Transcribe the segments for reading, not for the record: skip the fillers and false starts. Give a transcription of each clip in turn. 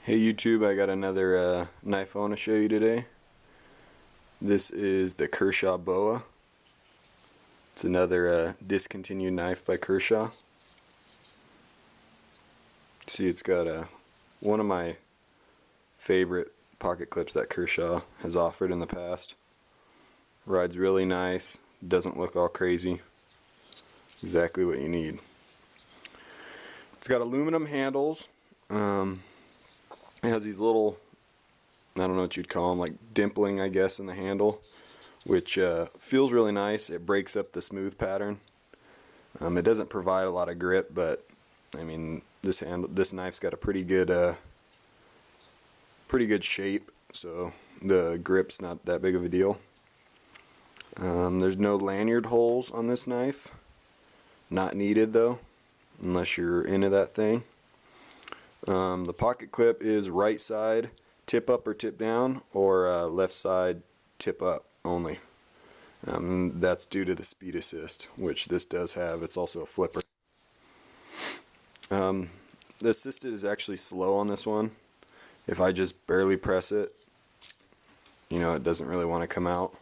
Hey YouTube, I got another knife I want to show you today. This is the Kershaw Boa. It's another discontinued knife by Kershaw. See, it's got one of my favorite pocket clips that Kershaw has offered in the past. Rides really nice, doesn't look all crazy. Exactly what you need. It's got aluminum handles. It has these little, I don't know what you'd call them, like dimpling, I guess, in the handle, which feels really nice. It breaks up the smooth pattern. It doesn't provide a lot of grip, but I mean, this knife's got a pretty good shape, so the grip's not that big of a deal. There's no lanyard holes on this knife. Not needed though, unless you're into that thing. The pocket clip is right side tip up or tip down, or left side tip up only. That's due to the speed assist, which this does have. It's also a flipper. The assisted is actually slow on this one. If I just barely press it, you know, it doesn't really want to come out,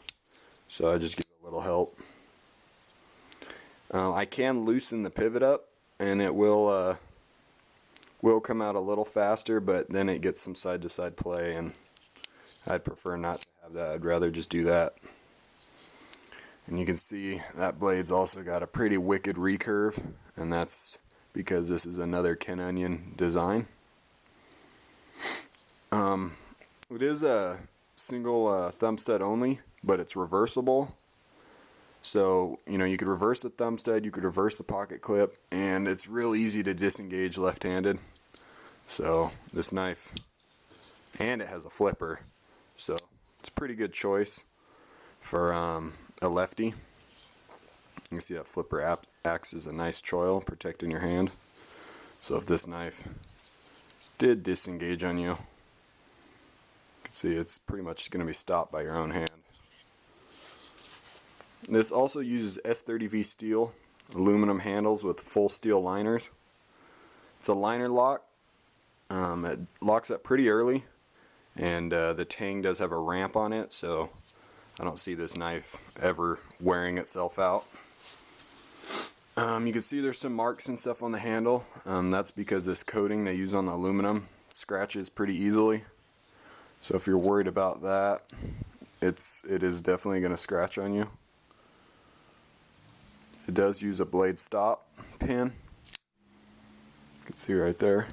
so I just give it a little help. I can loosen the pivot up and it will come out a little faster, but then it gets some side to side play, and I'd prefer not to have that. I'd rather just do that. And you can see that blade's also got a pretty wicked recurve, and that's because this is another Ken Onion design. It is a single thumb stud only, but it's reversible. So, you know, you could reverse the thumb stud, you could reverse the pocket clip, and it's real easy to disengage left-handed. So, this knife, and it has a flipper, so it's a pretty good choice for a lefty. You can see that flipper acts as a nice choil protecting your hand. So if this knife did disengage on you, you can see it's pretty much going to be stopped by your own hand. This also uses S30V steel, aluminum handles with full steel liners. It's a liner lock. It locks up pretty early, and the tang does have a ramp on it, so I don't see this knife ever wearing itself out. You can see there's some marks and stuff on the handle. That's because this coating they use on the aluminum scratches pretty easily. So if you're worried about that, it is definitely going to scratch on you. It does use a blade stop pin. You can see right there.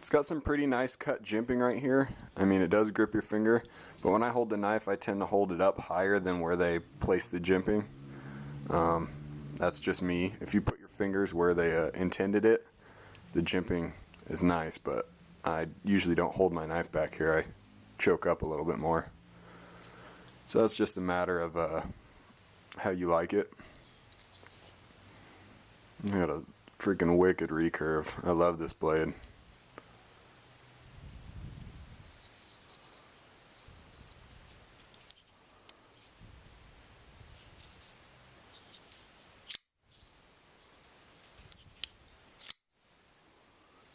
It's got some pretty nice cut jimping right here. I mean, it does grip your finger, but when I hold the knife, I tend to hold it up higher than where they place the jimping. That's just me. If you put your fingers where they intended it, the jimping is nice, but I usually don't hold my knife back here. I choke up a little bit more. So that's just a matter of how you like it. I got a freaking wicked recurve. I love this blade.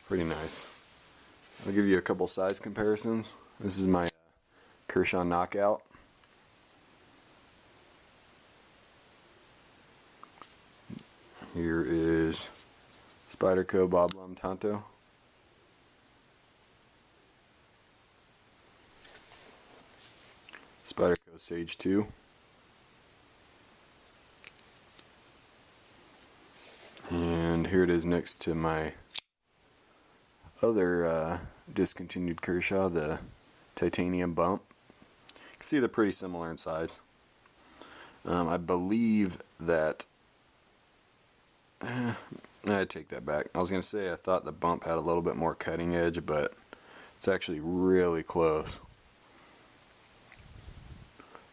Pretty nice. I'll give you a couple size comparisons. This is my Kershaw Knockout. Here is Spyderco Bob Lum Tonto. Spyderco Sage 2. And here it is next to my other discontinued Kershaw, the titanium bump. You can see they're pretty similar in size. I believe that I take that back. I was going to say I thought the bump had a little bit more cutting edge, but it's actually really close.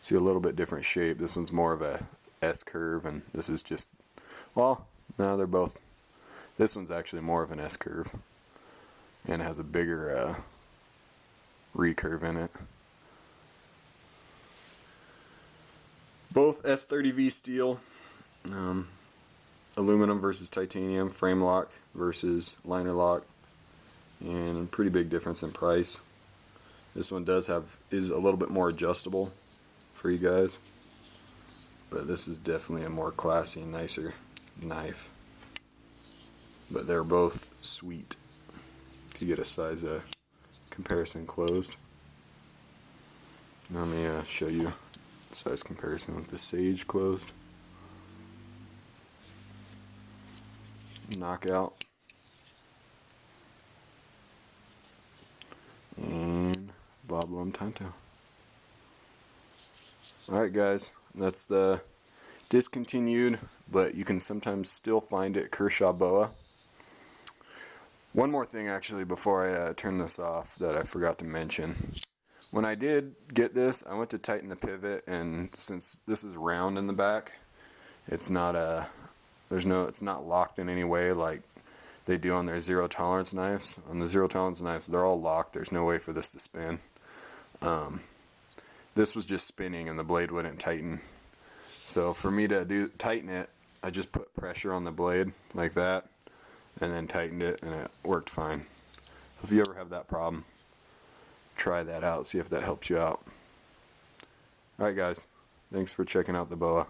See, a little bit different shape. This one's more of a S curve, and this is just, well, no, they're both. This one's actually more of an S curve, and has a bigger recurve in it. Both S30V steel. Aluminum versus titanium, frame lock versus liner lock. and a pretty big difference in price. This one is a little bit more adjustable for you guys, but this is definitely a more classy and nicer knife. But they're both sweet. To get a size comparison closed. Let me show you size comparison with the Sage closed. Knockout. And Bob Lum Tonto. Alright guys, that's the discontinued, but you can sometimes still find it at Kershaw Boa. One more thing actually before I turn this off that I forgot to mention. When I did get this, I went to tighten the pivot, and since this is round in the back, it's not it's not locked in any way like they do on their zero tolerance knives. On the zero tolerance knives, they're all locked. There's no way for this to spin. This was just spinning and the blade wouldn't tighten. So for me to tighten it, I just put pressure on the blade like that and then tightened it, and it worked fine. If you ever have that problem, try that out, see if that helps you out. Alright guys, thanks for checking out the BOA.